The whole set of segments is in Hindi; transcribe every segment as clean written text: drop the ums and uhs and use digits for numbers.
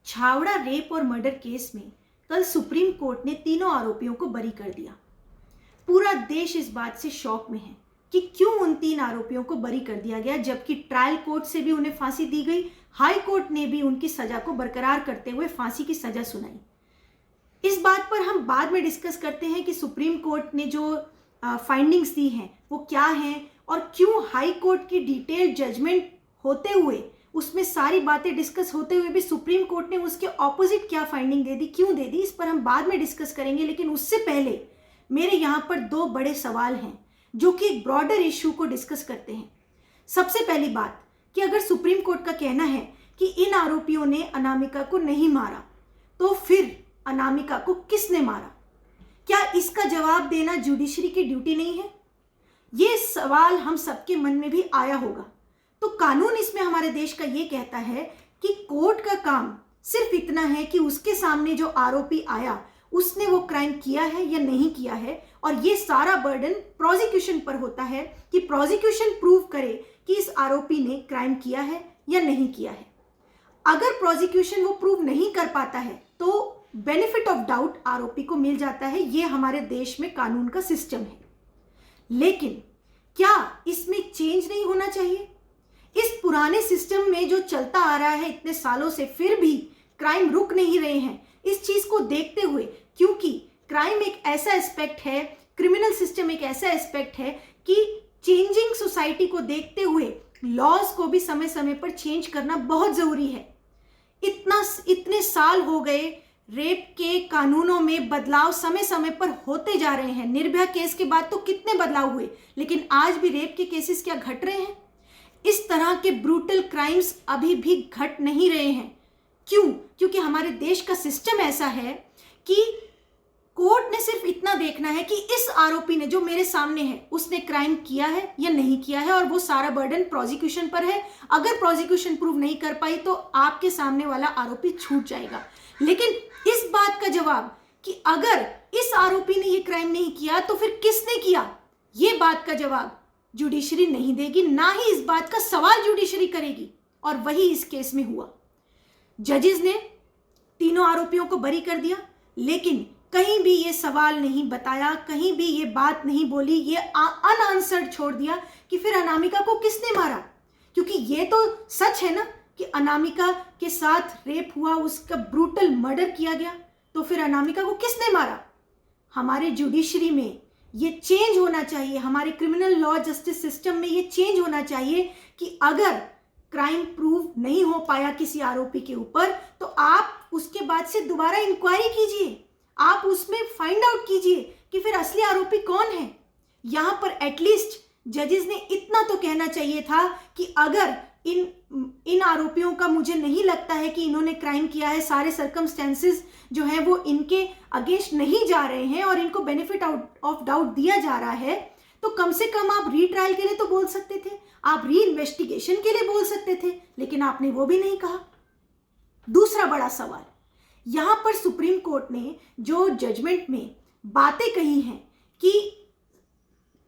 छावड़ा रेप और मर्डर केस में कल सुप्रीम कोर्ट ने तीनों आरोपियों को बरी कर दिया। पूरा देश इस बात से शॉक में है कि क्यों उन 3 आरोपियों को बरी कर दिया गया, जबकि ट्रायल कोर्ट से भी उन्हें फांसी दी गई, हाई कोर्ट ने भी उनकी सजा को बरकरार करते हुए फांसी की सजा सुनाई। इस बात पर हम बाद में डिस्कस करते हैं कि सुप्रीम कोर्ट ने जो फाइंडिंग्स दी हैं वो क्या हैं और क्यों हाई कोर्ट की डिटेल्ड जजमेंट होते हुए, उसमें सारी बातें डिस्कस होते हुए भी सुप्रीम कोर्ट ने उसके ऑपोजिट क्या फाइंडिंग दे दी, क्यों दे दी, इस पर हम बाद में डिस्कस करेंगे। लेकिन उससे पहले मेरे यहाँ पर 2 बड़े सवाल हैं जो कि एक ब्रॉडर इश्यू को डिस्कस करते हैं। सबसे पहली बात कि अगर सुप्रीम कोर्ट का कहना है कि इन आरोपियों ने अनामिका को नहीं मारा, तो फिर अनामिका को किसने मारा? क्या इसका जवाब देना जुडिशरी की ड्यूटी नहीं है? ये सवाल हम सबके मन में भी आया होगा। तो कानून इसमें हमारे देश का ये कहता है कि कोर्ट का काम सिर्फ इतना है कि उसके सामने जो आरोपी आया उसने वो क्राइम किया है या नहीं किया है, और ये सारा बर्डन प्रोसिक्यूशन पर होता है कि प्रोसिक्यूशन प्रूव करे कि इस आरोपी ने क्राइम किया है या नहीं किया है। अगर प्रोसिक्यूशन वो प्रूव नहीं कर पाता है तो बेनिफिट ऑफ डाउट आरोपी को मिल जाता है। ये हमारे देश में कानून का सिस्टम है। लेकिन क्या इसमें चेंज नहीं होना चाहिए? इस पुराने सिस्टम में जो चलता आ रहा है इतने सालों से, फिर भी क्राइम रुक नहीं रहे हैं। इस चीज को देखते हुए, क्योंकि क्राइम एक ऐसा एस्पेक्ट है, क्रिमिनल सिस्टम एक ऐसा एस्पेक्ट है कि चेंजिंग सोसाइटी को देखते हुए लॉज को भी समय समय पर चेंज करना बहुत जरूरी है। इतने साल हो गए, रेप के कानूनों में बदलाव समय समय पर होते जा रहे हैं। निर्भया केस के बाद तो कितने बदलाव हुए, लेकिन आज भी रेप के केसेस क्या घट रहे हैं? इस तरह के ब्रूटल क्राइम्स अभी भी घट नहीं रहे हैं। क्यों? क्योंकि हमारे देश का सिस्टम ऐसा है कि कोर्ट ने सिर्फ इतना देखना है कि इस आरोपी ने जो मेरे सामने है उसने क्राइम किया है या नहीं किया है, और वो सारा बर्डन प्रोसिक्यूशन पर है। अगर प्रोसिक्यूशन प्रूव नहीं कर पाई तो आपके सामने वाला आरोपी छूट जाएगा। लेकिन इस बात का जवाब कि अगर इस आरोपी ने ये क्राइम नहीं किया तो फिर किसने किया, ये बात का जवाब जुडिशरी नहीं देगी, ना ही इस बात का सवाल जुडिशरी करेगी। और वही इस केस में हुआ। जजेस ने तीनों आरोपियों को बरी कर दिया, लेकिन कहीं भी ये सवाल नहीं बताया, कहीं भी ये बात नहीं बोली, ये अनआंसर्ड छोड़ दिया कि फिर अनामिका को किसने मारा। क्योंकि ये तो सच है ना कि अनामिका के साथ रेप हुआ, उसका ब्रूटल मर्डर किया गया, तो फिर अनामिका को किसने मारा? हमारे जुडिशरी में ये चेंज होना चाहिए, हमारे क्रिमिनल लॉ जस्टिस सिस्टम में ये चेंज होना चाहिए कि अगर क्राइम प्रूव नहीं हो पाया किसी आरोपी के ऊपर तो आप उसके बाद से दोबारा इंक्वायरी कीजिए, आप उसमें फाइंड आउट कीजिए कि फिर असली आरोपी कौन है। यहां पर एटलीस्ट जजेस ने इतना तो कहना चाहिए था कि अगर इन आरोपियों का मुझे नहीं लगता है कि इन्होंने क्राइम किया है, सारे सर्कमस्टेंसेस जो हैं वो इनके अगेंस्ट नहीं जा रहे हैं और इनको बेनिफिट ऑफ डाउट दिया जा रहा है, तो कम से कम आप रीट्रायल के लिए तो बोल सकते थे, आप री इन्वेस्टिगेशन के लिए बोल सकते थे, लेकिन आपने वो भी नहीं कहा। दूसरा बड़ा सवाल, यहां पर सुप्रीम कोर्ट ने जो जजमेंट में बातें कही हैं कि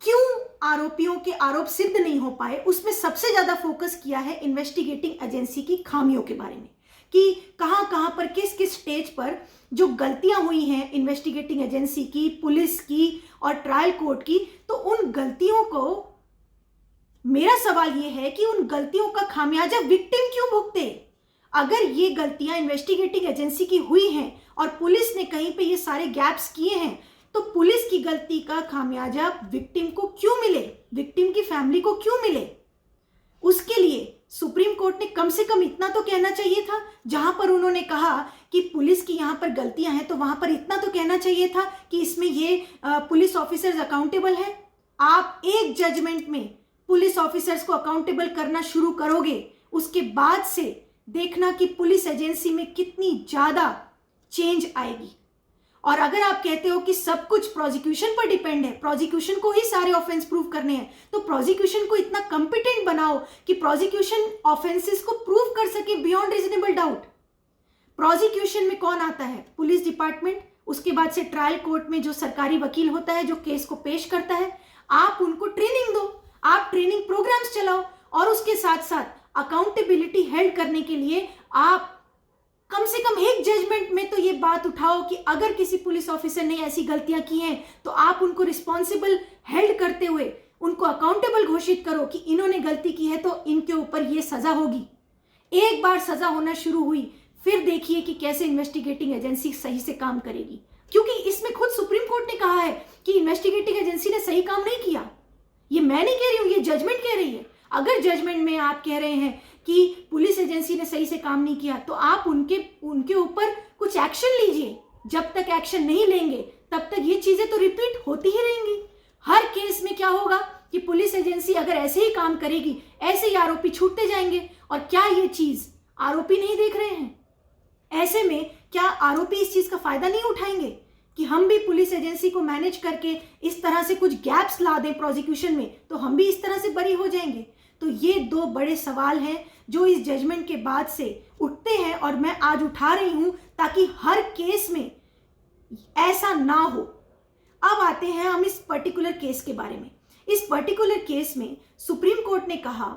क्यों आरोपियों के आरोप सिद्ध नहीं हो पाए, उसमें सबसे ज्यादा फोकस किया है इन्वेस्टिगेटिंग एजेंसी की खामियों के बारे में कि कहां कहां पर किस किस स्टेज पर जो गलतियां हुई हैं इन्वेस्टिगेटिंग एजेंसी की, पुलिस की और ट्रायल कोर्ट की। तो उन गलतियों को, मेरा सवाल यह है कि उन गलतियों का खामियाजा विक्टिम क्यों भुगते? अगर ये गलतियां इन्वेस्टिगेटिंग एजेंसी की हुई हैं और पुलिस ने कहीं पे ये सारे गैप्स किए हैं, तो पुलिस की गलती का खामियाजा विक्टिम को क्यों मिले, विक्टिम की फैमिली को क्यों मिले? उसके लिए सुप्रीम कोर्ट ने कम से कम इतना तो कहना चाहिए था। जहां पर उन्होंने कहा कि पुलिस की यहां पर गलतियां हैं, तो वहां पर इतना तो कहना चाहिए था कि इसमें ये पुलिस ऑफिसर्स अकाउंटेबल है। आप एक जजमेंट में पुलिस ऑफिसर्स को अकाउंटेबल करना शुरू करोगे, उसके बाद से देखना कि पुलिस एजेंसी में कितनी ज्यादा चेंज आएगी। और अगर आप कहते हो कि सब कुछ प्रोसिक्यूशन पर डिपेंड है, प्रोसिक्यूशन को ही सारे ऑफेंस प्रूव करने हैं, तो प्रोसिक्यूशन को इतना कॉम्पिटेंट बनाओ कि प्रोसिक्यूशन ऑफेंसेस को प्रूव कर सके बियॉन्ड रीजनेबल डाउट। प्रोसिक्यूशन में कौन आता है? पुलिस डिपार्टमेंट, उसके बाद से ट्रायल कोर्ट में जो सरकारी वकील होता है जो केस को पेश करता है। आप उनको ट्रेनिंग दो, आप ट्रेनिंग प्रोग्राम्स चलाओ, और उसके साथ साथ अकाउंटेबिलिटी हेल्ड करने के लिए आप कम से कम जजमेंट में तो ये बात उठाओ कि अगर किसी पुलिस ऑफिसर ने ऐसी गलतियां की हैं तो आप उनको रिस्पॉन्सिबल हेल्ड करते हुए उनको अकाउंटेबल घोषित करो कि इन्होंने गलती की है तो इनके ऊपर ये सजा होगी। एक बार सजा होना शुरू हुई, फिर देखिए कि कैसे इन्वेस्टिगेटिंग एजेंसी सही से काम करेगी, क्योंकि इसमें खुद सुप्रीम कोर्ट ने कहा है कि इन्वेस्टिगेटिंग एजेंसी ने सही काम नहीं किया। ये मैं नहीं कह रही हूं, ये जजमेंट कह रही है। अगर जजमेंट में आप कह रहे हैं कि पुलिस एजेंसी ने सही से काम नहीं किया तो आप उनके ऊपर कुछ एक्शन लीजिए। जब तक एक्शन नहीं लेंगे तब तक ये चीजें तो रिपीट होती ही रहेंगी। हर केस में क्या होगा कि पुलिस एजेंसी अगर ऐसे ही काम करेगी, ऐसे ही आरोपी छूटते जाएंगे। और क्या ये चीज आरोपी नहीं देख रहे हैं? ऐसे में क्या आरोपी इस चीज का फायदा नहीं उठाएंगे कि हम भी पुलिस एजेंसी को मैनेज करके इस तरह से कुछ गैप्स ला दें प्रोसिक्यूशन में, तो हम भी इस तरह से बरी हो जाएंगे? तो ये दो बड़े सवाल हैं जो इस जजमेंट के बाद से उठते हैं और मैं आज उठा रही हूं ताकि हर केस में ऐसा ना हो। अब आते हैं हम इस पर्टिकुलर केस के बारे में। इस पर्टिकुलर केस में सुप्रीम कोर्ट ने कहा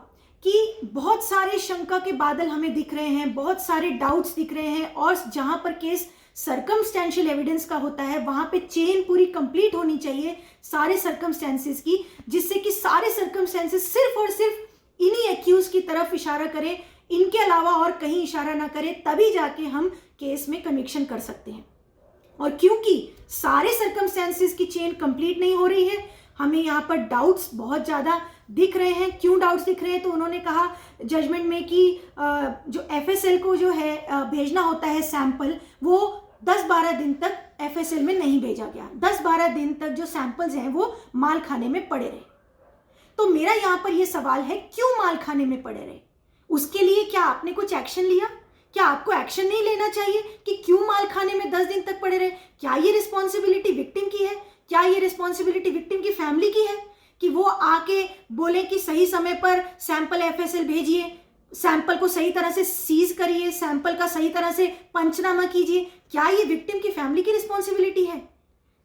कि बहुत सारे शंका के बादल हमें दिख रहे हैं, बहुत सारे डाउट्स दिख रहे हैं, और जहां पर केस सर्कमस्टेंशियल एविडेंस का होता है वहां पे चेन पूरी कंप्लीट होनी चाहिए सारे सर्कमस्टेंसेस की, जिससे कि सारे सर्कमस्टेंसेस सिर्फ और सिर्फ इन्हीं एक्यूज की तरफ इशारा करें, इनके अलावा और कहीं इशारा ना करें, तभी जाके हम केस में कन्विक्शन कर सकते हैं। और क्योंकि सारे सर्कमस्टेंसेस की चेन कंप्लीट नहीं हो रही है, हमें यहाँ पर डाउट्स बहुत ज़्यादा दिख रहे हैं। क्यों डाउट्स दिख रहे हैं? तो उन्होंने कहा जजमेंट में कि जो एफएसएल को जो है भेजना होता है सैंपल, वो 10-12 दिन तक एफएसएल में नहीं भेजा गया। 10-12 दिन तक जो सैंपल्स हैं वो माल खाने में पड़े रहे। तो मेरा यहाँ पर यह सवाल है, क्यों माल खाने में पड़े रहे? उसके लिए क्या आपने कुछ एक्शन लिया? क्या आपको एक्शन नहीं लेना चाहिए कि क्यों माल खाने में 10 दिन तक पड़े रहे? क्या ये रिस्पॉन्सिबिलिटी विक्टिम की है? क्या ये रिस्पॉन्सिबिलिटी विक्टिम की फैमिली की है कि वो आके बोले कि सही समय पर सैंपल एफएसएल भेजिए, सैंपल को सही तरह से सीज करिए, सैंपल का सही तरह से पंचनामा कीजिए? क्या ये विक्टिम की फैमिली की रिस्पॉन्सिबिलिटी है?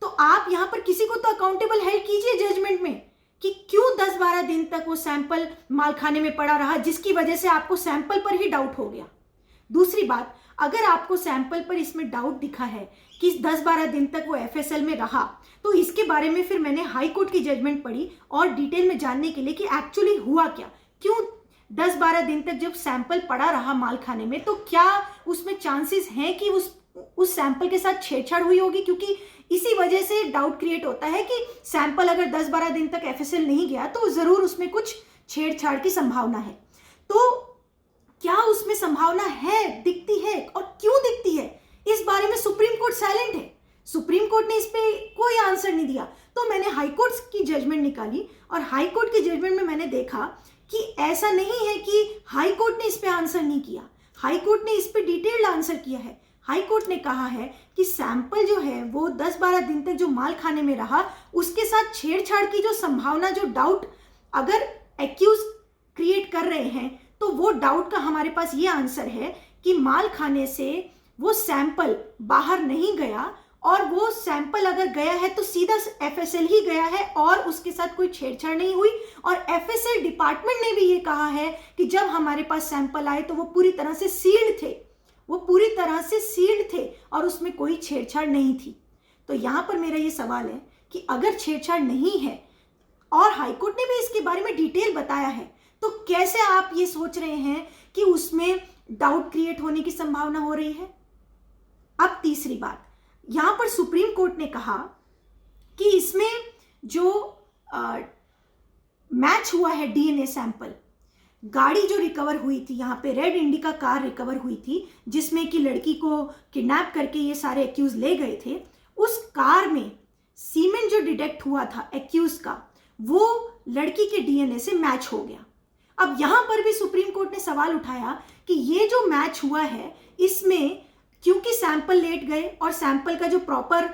तो आप यहाँ पर किसी को तो अकाउंटेबल हेल्ड कीजिए जजमेंट में कि क्यों 10-12 दिन तक वो सैंपल माल खाने में पड़ा रहा, जिसकी वजह से आपको सैंपल पर ही डाउट हो गया। दूसरी बात, अगर आपको सैंपल पर इसमें डाउट दिखा है कि 10-12 दिन तक वो एफएसएल में रहा, तो इसके बारे में फिर मैंने हाई कोर्ट की जजमेंट पढ़ी और डिटेल में जानने के लिए कि एक्चुअली हुआ क्या, क्यों 10-12 दिन तक जब सैंपल पड़ा रहा माल खाने में, तो क्या उसमें चांसेस हैं कि उस सैंपल के साथ छेड़छाड़ हुई होगी? क्योंकि इसी वजह से डाउट क्रिएट होता है कि सैंपल अगर 10-12 दिन तक एफएसएल नहीं गया तो जरूर उसमें कुछ छेड़छाड़ की संभावना है। तो क्या उसमें संभावना है, दिखती है, और क्यों दिखती है, इस बारे में सुप्रीम कोर्ट साइलेंट है। सुप्रीम कोर्ट ने इस पे कोई आंसर नहीं दिया। तो मैंने हाई कोर्ट की जजमेंट निकाली और हाई कोर्ट की जजमेंट में मैंने देखा कि ऐसा नहीं है कि हाई कोर्ट ने इस पे आंसर नहीं किया। हाई कोर्ट ने इस पे डिटेल्ड आंसर किया है। हाई कोर्ट ने कहा है कि सैंपल जो है वो 10-12 दिन तक जो माल खाने में रहा, उसके साथ छेड़छाड़ की जो संभावना, जो डाउट अगर एक्यूज क्रिएट कर रहे हैं, तो वो डाउट का हमारे पास ये आंसर है कि माल खाने से वो सैंपल बाहर नहीं गया, और वो सैंपल अगर गया है तो सीधा एफएसएल ही गया है और उसके साथ कोई छेड़छाड़ नहीं हुई। और एफएसएल डिपार्टमेंट ने भी ये कहा है कि जब हमारे पास सैंपल आए तो वो पूरी तरह से सील्ड थे, वो पूरी तरह से सील्ड थे और उसमें कोई छेड़छाड़ नहीं थी। तो यहाँ पर मेरा ये सवाल है कि अगर छेड़छाड़ नहीं है और हाईकोर्ट ने भी इसके बारे में डिटेल बताया है, तो कैसे आप ये सोच रहे हैं कि उसमें डाउट क्रिएट होने की संभावना हो रही है? अब तीसरी बात, यहां पर सुप्रीम कोर्ट ने कहा कि इसमें जो मैच हुआ है डीएनए सैंपल, गाड़ी जो रिकवर हुई थी, यहाँ पे रेड इंडिका कार रिकवर हुई थी जिसमें कि लड़की को किडनैप करके ये सारे एक्यूज ले गए थे, उस कार में सीमेंट जो डिटेक्ट हुआ था एक्यूज का, वो लड़की के डीएनए से मैच हो गया। अब यहां पर भी सुप्रीम कोर्ट ने सवाल उठाया कि ये जो मैच हुआ है, इसमें क्योंकि सैंपल लेट गए और सैंपल का जो प्रॉपर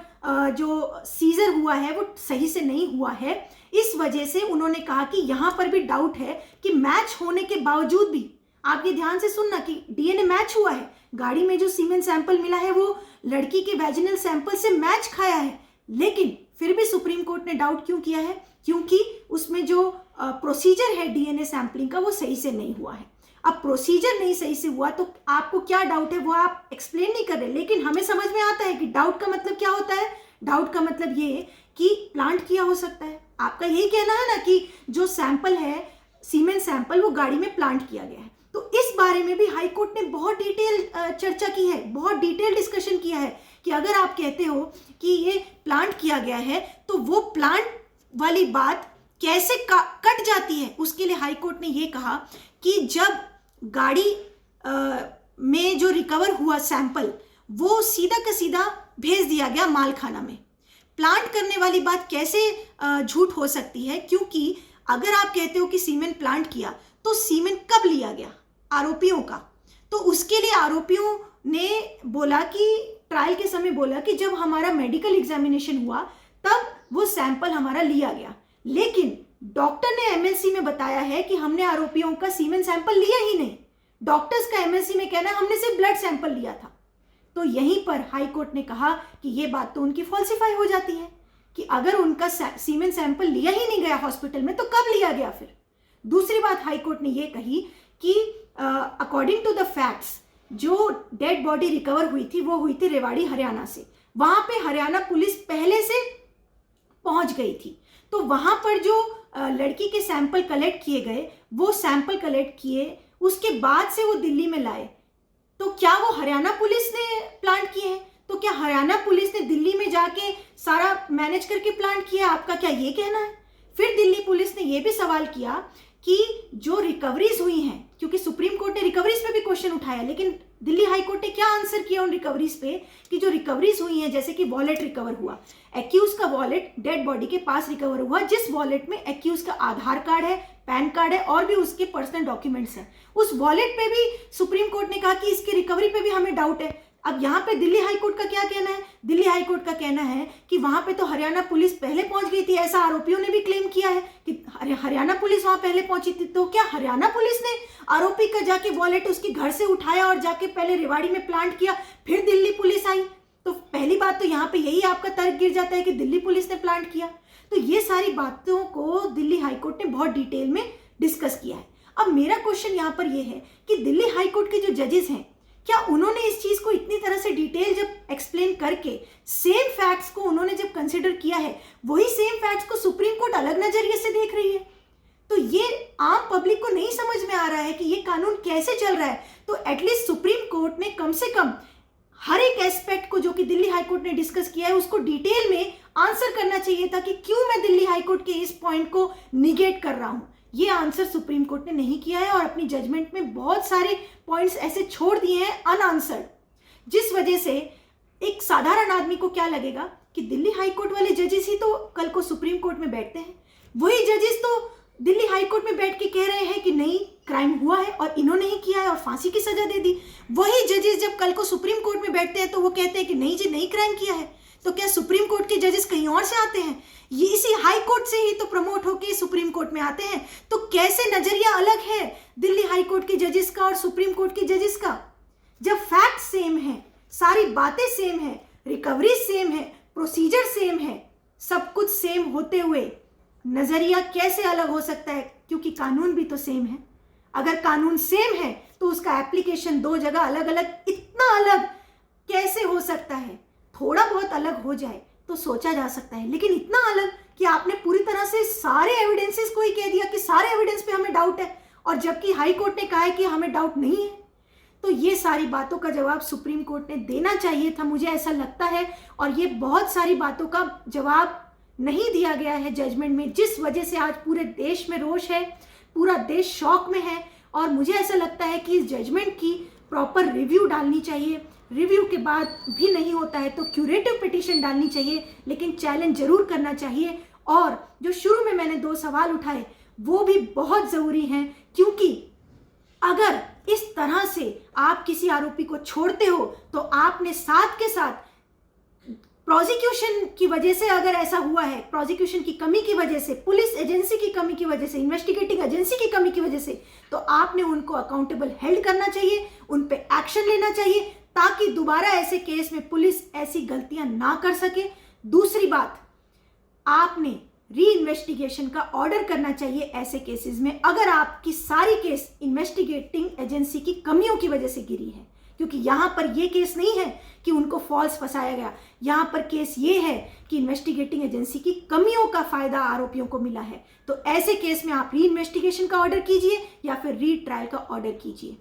जो सीजर हुआ है वो सही से नहीं हुआ है, इस वजह से उन्होंने कहा कि यहां पर भी डाउट है कि मैच होने के बावजूद भी, आप ये ध्यान से सुनना कि डीएनए मैच हुआ है, गाड़ी में जो सीमेंट सैंपल मिला है वो लड़की के वैजिनल सैंपल से मैच खाया है, लेकिन फिर भी सुप्रीम कोर्ट ने डाउट क्यों किया है? क्योंकि उसमें जो प्रोसीजर है डीएनए सैंपलिंग का वो सही से नहीं हुआ है। अब प्रोसीजर नहीं सही से हुआ तो आपको क्या डाउट है वो आप एक्सप्लेन नहीं कर रहे, लेकिन हमें समझ में आता है कि डाउट का मतलब क्या होता है। डाउट का मतलब ये कि प्लांट किया हो सकता है। आपका यही कहना है ना कि जो सैंपल है सीमेन सैंपल वो गाड़ी में प्लांट किया गया है। तो इस बारे में भी हाई कोर्ट ने बहुत डिटेल चर्चा की है, बहुत डिटेल डिस्कशन किया है कि अगर आप कहते हो कि ये प्लांट किया गया है तो वो प्लांट वाली बात कैसे कट जाती है। उसके लिए हाई कोर्ट ने ये कहा कि जब गाड़ी में जो रिकवर हुआ सैंपल वो सीधा का सीधा भेज दिया गया मालखाना में, प्लांट करने वाली बात कैसे झूठ हो सकती है, क्योंकि अगर आप कहते हो कि सीमेन प्लांट किया तो सीमेन कब लिया गया, आरोपियों का। तो उसके लिए आरोपियों ने बोला कि ट्रायल के समय बोला कि जब हमारा मेडिकल एग्जामिनेशन हुआ तब वो सैंपल हमारा लिया गया, लेकिन डॉक्टर ने एमएलसी में बताया है कि हमने आरोपियों का सीमेन सैंपल लिया ही नहीं। डॉक्टर्स का एमएलसी में कहना है हमने सिर्फ ब्लड सैंपल लिया था। तो यहीं पर हाई कोर्ट ने कहा कि ये बात तो उनकी फॉल्सिफाई हो जाती है कि अगर उनका सीमेन सैंपल लिया ही नहीं गया हॉस्पिटल में तो कब लिया गया फिर। दूसरी बात हाई कोर्ट ने ये कही कि अकॉर्डिंग टू द फैक्ट्स जो डेड बॉडी रिकवर हुई थी वो हुई थी रेवाड़ी हरियाणा से। वहां पे हरियाणा पुलिस पहले से पहुंच गई थी, तो वहां पर जो लड़की के सैंपल कलेक्ट किए गए वो सैंपल कलेक्ट किए, उसके बाद से वो दिल्ली में लाए। तो क्या वो हरियाणा पुलिस ने प्लांट किए हैं? तो क्या हरियाणा पुलिस ने दिल्ली में जाके सारा मैनेज करके प्लांट किया? आपका क्या ये कहना है? फिर दिल्ली पुलिस ने ये भी सवाल किया कि जो रिकवरीज हुई हैं, क्योंकि सुप्रीम कोर्ट ने रिकवरीज पे भी क्वेश्चन उठाया, लेकिन दिल्ली हाई कोर्ट ने क्या आंसर किया उन रिकवरीज पे कि जो रिकवरीज हुई हैं, जैसे कि वॉलेट रिकवर हुआ, एक्यूज का वॉलेट डेड बॉडी के पास रिकवर हुआ, जिस वॉलेट में एक्यूज का आधार कार्ड है, पैन कार्ड है और भी उसके पर्सनल डॉक्यूमेंट्स हैं, उस वॉलेट पे भी सुप्रीम कोर्ट ने कहा कि इसकी रिकवरी पे भी हमें डाउट है। अब यहाँ पे दिल्ली हाई कोर्ट का क्या कहना है? दिल्ली हाई कोर्ट का कहना है कि वहां पे तो हरियाणा पुलिस पहले पहुंच गई थी, ऐसा आरोपियों ने भी क्लेम किया है कि हरियाणा पुलिस वहां पहले पहुंची थी। तो क्या हरियाणा पुलिस ने आरोपी का जाके वॉलेट उसके घर से उठाया और जाके पहले रेवाड़ी में प्लांट किया, फिर दिल्ली पुलिस आई? तो पहली बात तो यहाँ पे यही आपका तर्क गिर जाता है कि दिल्ली पुलिस ने प्लांट किया। तो ये सारी बातों को दिल्ली हाई कोर्ट ने बहुत डिटेल में डिस्कस किया है। अब मेरा क्वेश्चन यहाँ पर यह है कि दिल्ली हाई कोर्ट के जो जजेस हैं, क्या उन्होंने इस चीज को इतनी तरह से डिटेल जब एक्सप्लेन करके सेम फैक्ट्स को उन्होंने जब कंसिडर किया है, वही सेम फैक्ट्स को सुप्रीम कोर्ट अलग नजरिए से देख रही है? तो ये आम पब्लिक को नहीं समझ में आ रहा है कि ये कानून कैसे चल रहा है। तो एटलीस्ट सुप्रीम कोर्ट ने कम से कम हर एक एस्पेक्ट को जो कि दिल्ली हाई कोर्ट ने डिस्कस किया है उसको डिटेल में आंसर करना चाहिए था कि क्यों मैं दिल्ली हाई कोर्ट के इस पॉइंट को निगेट कर रहा हूं। ये आंसर सुप्रीम कोर्ट ने नहीं किया है और अपनी जजमेंट में बहुत सारे पॉइंट्स ऐसे छोड़ दिए हैं अनआंसर्ड, जिस वजह से एक साधारण आदमी को क्या लगेगा कि दिल्ली हाई कोर्ट वाले जजेस ही तो कल को सुप्रीम कोर्ट में बैठते हैं, वही जजेस तो दिल्ली हाई कोर्ट में बैठ के कह रहे हैं कि नहीं क्राइम हुआ है और इन्होंने ही किया है और फांसी की सजा दे दी। वही जजेस जब कल को सुप्रीम कोर्ट में बैठते हैं तो वो कहते हैं कि नहीं जी नहीं क्राइम किया है। तो क्या सुप्रीम कोर्ट के जजेस कहीं और से आते हैं? ये इसी हाई कोर्ट से ही तो प्रमोट होके सुप्रीम कोर्ट में आते हैं। तो कैसे नजरिया अलग है दिल्ली हाई कोर्ट के जजेस का और सुप्रीम कोर्ट के जजेस का, जब फैक्ट सेम है, सारी बातें सेम है, रिकवरी सेम है, प्रोसीजर सेम है, सब कुछ सेम होते हुए नजरिया कैसे अलग हो सकता है? क्योंकि कानून भी तो सेम है। अगर कानून सेम है तो उसका एप्लीकेशन दो जगह अलग अलग, इतना अलग कैसे हो सकता है? थोड़ा बहुत अलग हो जाए तो सोचा जा सकता है, लेकिन इतना अलग कि आपने पूरी तरह से सारे एविडेंसेस को ही कह दिया कि सारे एविडेंस पे हमें डाउट है, और जबकि हाई कोर्ट ने कहा है कि हमें डाउट नहीं है। तो ये सारी बातों का जवाब सुप्रीम कोर्ट ने देना चाहिए था, मुझे ऐसा लगता है। और ये बहुत सारी बातों का जवाब नहीं दिया गया है जजमेंट में, जिस वजह से आज पूरे देश में रोष है, पूरा देश शॉक में है। और मुझे ऐसा लगता है कि इस जजमेंट की प्रॉपर रिव्यू डालनी चाहिए। रिव्यू के बाद भी नहीं होता है तो क्यूरेटिव पिटीशन डालनी चाहिए, लेकिन चैलेंज जरूर करना चाहिए। और जो शुरू में मैंने 2 सवाल उठाए वो भी बहुत ज़रूरी हैं, क्योंकि अगर इस तरह से आप किसी आरोपी को छोड़ते हो तो आपने साथ के साथ प्रोसिक्यूशन की वजह से, अगर ऐसा हुआ है, प्रोसिक्यूशन की कमी की वजह से, पुलिस एजेंसी की कमी की वजह से, इन्वेस्टिगेटिंग एजेंसी की कमी की वजह से, तो आपने उनको अकाउंटेबल हेल्ड करना चाहिए, उन पे एक्शन लेना चाहिए, ताकि दोबारा ऐसे केस में पुलिस ऐसी गलतियां ना कर सके। दूसरी बात, आपने री इन्वेस्टिगेशन का ऑर्डर करना चाहिए ऐसे केसेस में अगर आपकी सारी केस इन्वेस्टिगेटिंग एजेंसी की कमियों की वजह से गिरी है। क्योंकि यहां पर यह केस नहीं है कि उनको फॉल्स फंसाया गया, यहां पर केस ये है कि इन्वेस्टिगेटिंग एजेंसी की कमियों का फायदा आरोपियों को मिला है। तो ऐसे केस में आप री इन्वेस्टिगेशन का ऑर्डर कीजिए या फिर री ट्रायल का ऑर्डर कीजिए।